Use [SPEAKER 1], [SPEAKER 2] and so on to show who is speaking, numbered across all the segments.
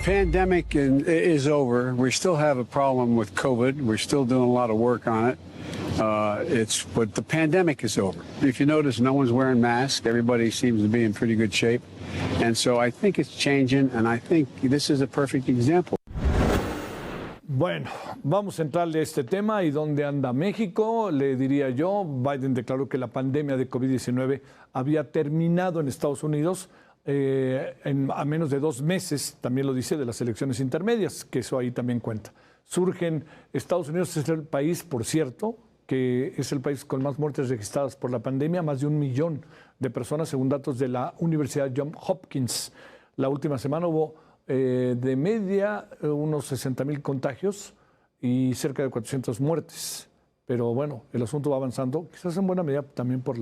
[SPEAKER 1] pandemic is over. We still have a problem with COVID. We're still doing a lot of work on it. But the pandemic is over. If you notice, no one's wearing masks. Everybody seems to be in pretty good shape. And so I think it's changing, and I think this is a perfect example.
[SPEAKER 2] Bueno, vamos a entrarle a este tema. ¿Y dónde anda México? Le diría yo, Biden declaró que la pandemia de COVID-19 había terminado en Estados Unidos a menos de 2 meses, también lo dice, de las elecciones intermedias, que eso ahí también cuenta. Estados Unidos es el país, por cierto, que es el país con más muertes registradas por la pandemia, más de 1 millón de personas, según datos de la Universidad Johns Hopkins. La última semana hubo de media unos 60,000 contagios y cerca de 400 muertes. Pero bueno, el asunto va avanzando, quizás en buena medida también por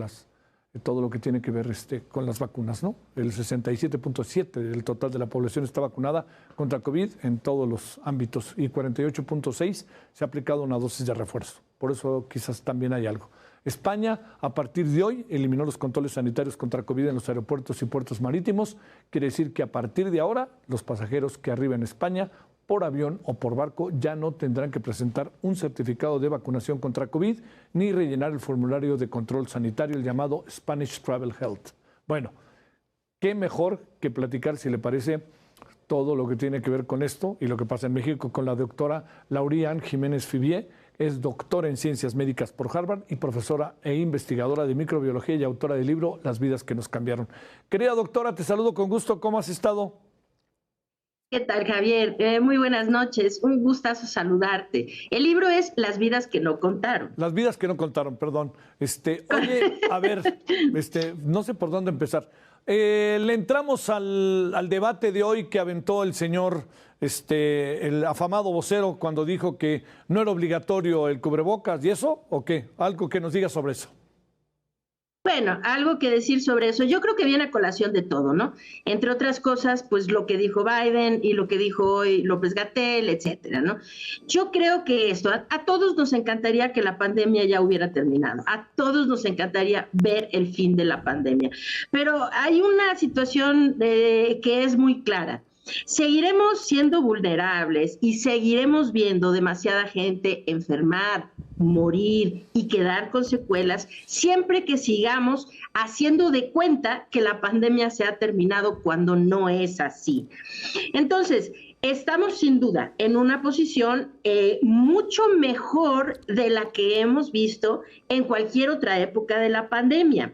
[SPEAKER 2] todo lo que tiene que ver con las vacunas, ¿no? El 67.7% del total de la población está vacunada contra COVID en todos los ámbitos y 48.6% se ha aplicado una dosis de refuerzo. Por eso quizás también hay algo. España, a partir de hoy, eliminó los controles sanitarios contra COVID en los aeropuertos y puertos marítimos. Quiere decir que a partir de ahora, los pasajeros que arriben a España por avión o por barco ya no tendrán que presentar un certificado de vacunación contra COVID ni rellenar el formulario de control sanitario, el llamado Spanish Travel Health. Bueno, qué mejor que platicar, si le parece, todo lo que tiene que ver con esto y lo que pasa en México con la doctora Lauriane Jiménez Fibier. Es doctora en Ciencias Médicas por Harvard y profesora e investigadora de microbiología y autora del libro Las vidas que nos cambiaron. Querida doctora, te saludo con gusto. ¿Cómo has estado?
[SPEAKER 3] ¿Qué tal, Javier? Muy buenas noches. Un gustazo saludarte. El libro es Las vidas que no contaron.
[SPEAKER 2] Las vidas que no contaron, perdón. Oye, a ver, no sé por dónde empezar. Le entramos al debate de hoy que aventó el señor, el afamado vocero, cuando dijo que no era obligatorio el cubrebocas. ¿Y eso o qué? Algo que nos diga sobre eso.
[SPEAKER 3] Bueno, algo que decir sobre eso. Yo creo que viene a colación de todo, ¿no? Entre otras cosas, pues lo que dijo Biden y lo que dijo hoy López-Gatell, etcétera, ¿no? Yo creo que esto, a todos nos encantaría que la pandemia ya hubiera terminado. A todos nos encantaría ver el fin de la pandemia. Pero hay una situación que es muy clara. Seguiremos siendo vulnerables y seguiremos viendo demasiada gente enfermar, morir y quedar con secuelas siempre que sigamos haciendo de cuenta que la pandemia se ha terminado cuando no es así. Entonces, estamos sin duda en una posición mucho mejor de la que hemos visto en cualquier otra época de la pandemia.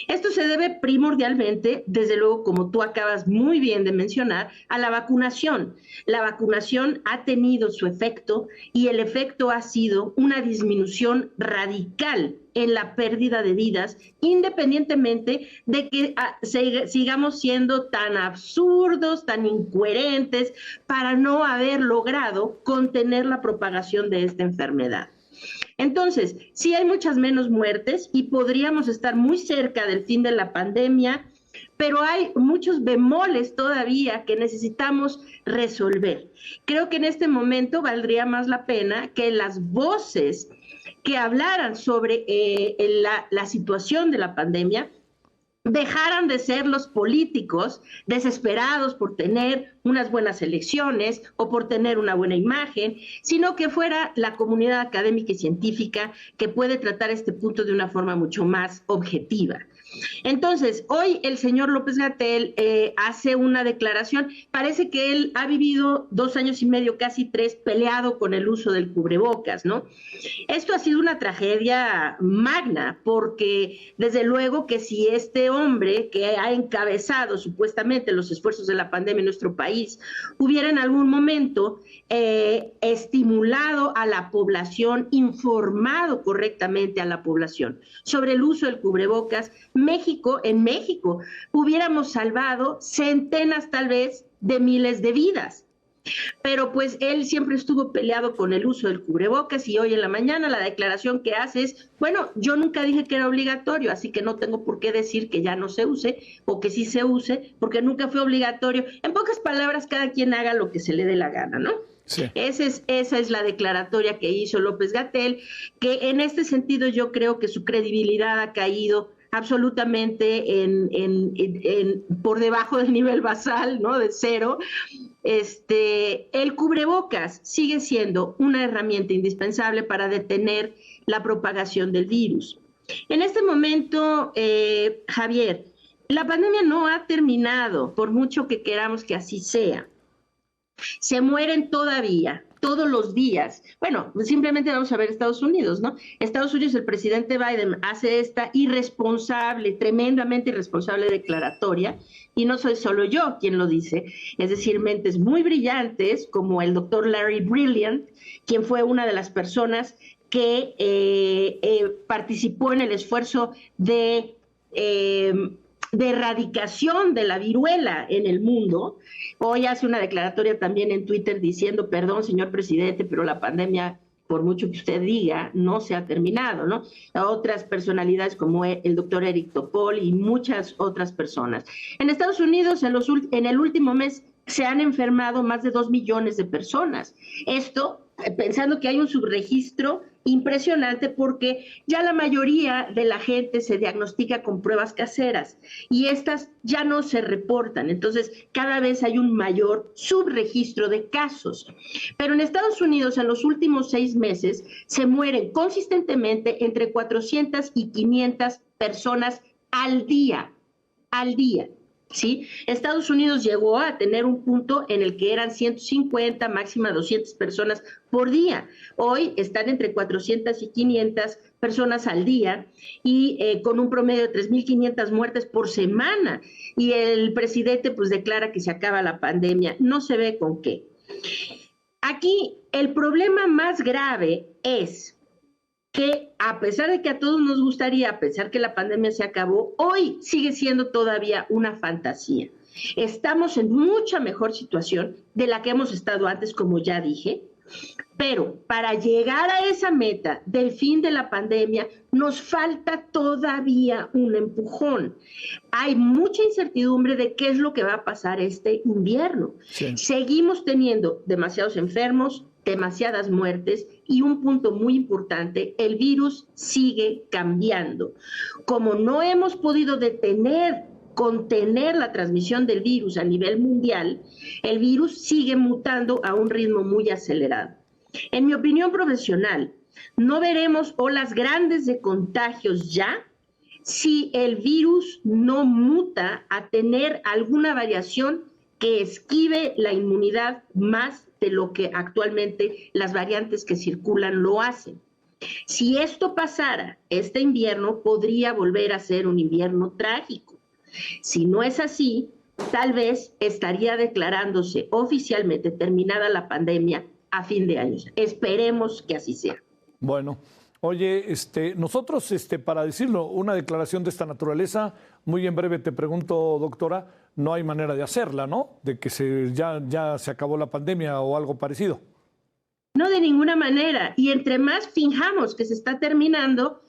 [SPEAKER 3] Esto se debe primordialmente, desde luego, como tú acabas muy bien de mencionar, a la vacunación. La vacunación ha tenido su efecto y el efecto ha sido una disminución radical en la pérdida de vidas, independientemente de que sigamos siendo tan absurdos, tan incoherentes, para no haber logrado contener la propagación de esta enfermedad. Entonces, sí hay muchas menos muertes y podríamos estar muy cerca del fin de la pandemia, pero hay muchos bemoles todavía que necesitamos resolver. Creo que en este momento valdría más la pena que las voces que hablaran sobre la situación de la pandemia dejaran de ser los políticos desesperados por tener unas buenas elecciones o por tener una buena imagen, sino que fuera la comunidad académica y científica que puede tratar este punto de una forma mucho más objetiva. Entonces, hoy el señor López-Gatell hace una declaración. Parece que él ha vivido 2 años y medio, casi 3, peleado con el uso del cubrebocas, ¿no? Esto ha sido una tragedia magna, porque desde luego que si este hombre que ha encabezado supuestamente los esfuerzos de la pandemia en nuestro país hubiera en algún momento estimulado a la población, informado correctamente a la población sobre el uso del cubrebocas, en México hubiéramos salvado centenas tal vez de miles de vidas. Pero pues él siempre estuvo peleado con el uso del cubrebocas y hoy en la mañana la declaración que hace es, bueno, yo nunca dije que era obligatorio, así que no tengo por qué decir que ya no se use o que sí se use, porque nunca fue obligatorio. En pocas palabras, cada quien haga lo que se le dé la gana, ¿no? Sí. Esa es la declaratoria que hizo López-Gatell, que en este sentido yo creo que su credibilidad ha caído absolutamente por debajo del nivel basal, ¿no? De 0. el cubrebocas sigue siendo una herramienta indispensable para detener la propagación del virus. En este momento, Javier, la pandemia no ha terminado, por mucho que queramos que así sea. Se mueren todavía, todos los días. Bueno, simplemente vamos a ver Estados Unidos, ¿no? Estados Unidos, el presidente Biden hace esta irresponsable, tremendamente irresponsable declaratoria, y no soy solo yo quien lo dice, es decir, mentes muy brillantes, como el doctor Larry Brilliant, quien fue una de las personas que participó en el esfuerzo de erradicación de la viruela en el mundo. Hoy hace una declaratoria también en Twitter diciendo, perdón, señor presidente, pero la pandemia, por mucho que usted diga, no se ha terminado, ¿no? A otras personalidades como el doctor Eric Topol y muchas otras personas. En Estados Unidos, en el último mes, se han enfermado más de 2 millones de personas. Esto pensando que hay un subregistro impresionante, porque ya la mayoría de la gente se diagnostica con pruebas caseras y estas ya no se reportan. Entonces, cada vez hay un mayor subregistro de casos. Pero en Estados Unidos, en los últimos 6 meses, se mueren consistentemente entre 400 y 500 personas al día. ¿Sí? Estados Unidos llegó a tener un punto en el que eran 150, máxima 200 personas por día. Hoy están entre 400 y 500 personas al día y con un promedio de 3.500 muertes por semana. Y el presidente pues declara que se acaba la pandemia. No se ve con qué. Aquí el problema más grave es que a pesar de que a todos nos gustaría, a pesar que la pandemia se acabó, hoy sigue siendo todavía una fantasía. Estamos en mucha mejor situación de la que hemos estado antes, como ya dije, pero para llegar a esa meta del fin de la pandemia nos falta todavía un empujón. Hay mucha incertidumbre de qué es lo que va a pasar este invierno. Sí. Seguimos teniendo demasiados enfermos, demasiadas muertes y un punto muy importante, el virus sigue cambiando. Como no hemos podido contener la transmisión del virus a nivel mundial, el virus sigue mutando a un ritmo muy acelerado. En mi opinión profesional, no veremos olas grandes de contagios ya si el virus no muta a tener alguna variación que esquive la inmunidad más de lo que actualmente las variantes que circulan lo hacen. Si esto pasara, este invierno podría volver a ser un invierno trágico. Si no es así, tal vez estaría declarándose oficialmente terminada la pandemia a fin de año. Esperemos que así sea.
[SPEAKER 2] Bueno, oye, nosotros, para decirlo, una declaración de esta naturaleza, muy en breve te pregunto, doctora, no hay manera de hacerla, ¿no? De que ya se acabó la pandemia o algo parecido.
[SPEAKER 3] No, de ninguna manera. Y entre más finjamos que se está terminando,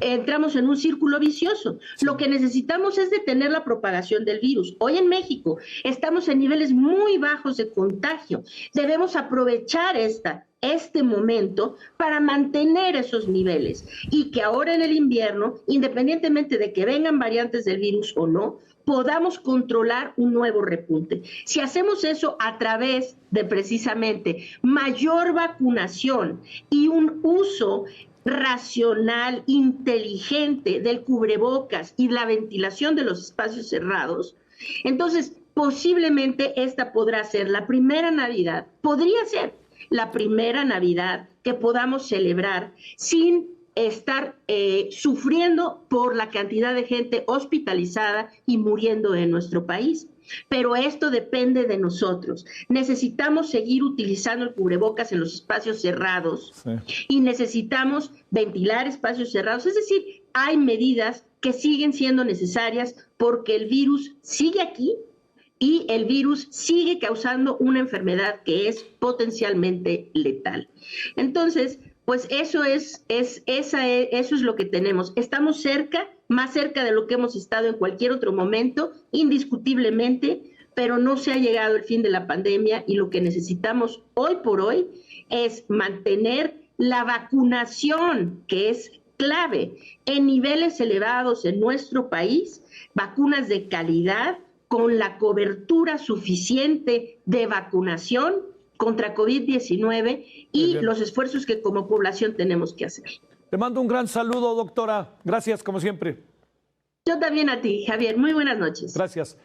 [SPEAKER 3] entramos en un círculo vicioso. Sí. Lo que necesitamos es detener la propagación del virus. Hoy en México estamos en niveles muy bajos de contagio. Debemos aprovechar este momento para mantener esos niveles y que ahora en el invierno, independientemente de que vengan variantes del virus o no, podamos controlar un nuevo repunte. Si hacemos eso a través de precisamente mayor vacunación y un uso racional, inteligente del cubrebocas y la ventilación de los espacios cerrados, entonces posiblemente esta podrá ser la primera Navidad, podría ser la primera Navidad que podamos celebrar sin estar sufriendo por la cantidad de gente hospitalizada y muriendo en nuestro país. Pero esto depende de nosotros. Necesitamos seguir utilizando el cubrebocas en los espacios cerrados, sí, y necesitamos ventilar espacios cerrados. Es decir, hay medidas que siguen siendo necesarias porque el virus sigue aquí y el virus sigue causando una enfermedad que es potencialmente letal. Entonces, pues eso es lo que tenemos. Estamos cerca, más cerca de lo que hemos estado en cualquier otro momento, indiscutiblemente, pero no se ha llegado el fin de la pandemia y lo que necesitamos hoy por hoy es mantener la vacunación, que es clave, en niveles elevados en nuestro país, vacunas de calidad, con la cobertura suficiente de vacunación contra COVID-19 y los esfuerzos que como población tenemos que hacer.
[SPEAKER 2] Te mando un gran saludo, doctora. Gracias, como siempre.
[SPEAKER 3] Yo también a ti, Javier. Muy buenas noches.
[SPEAKER 2] Gracias.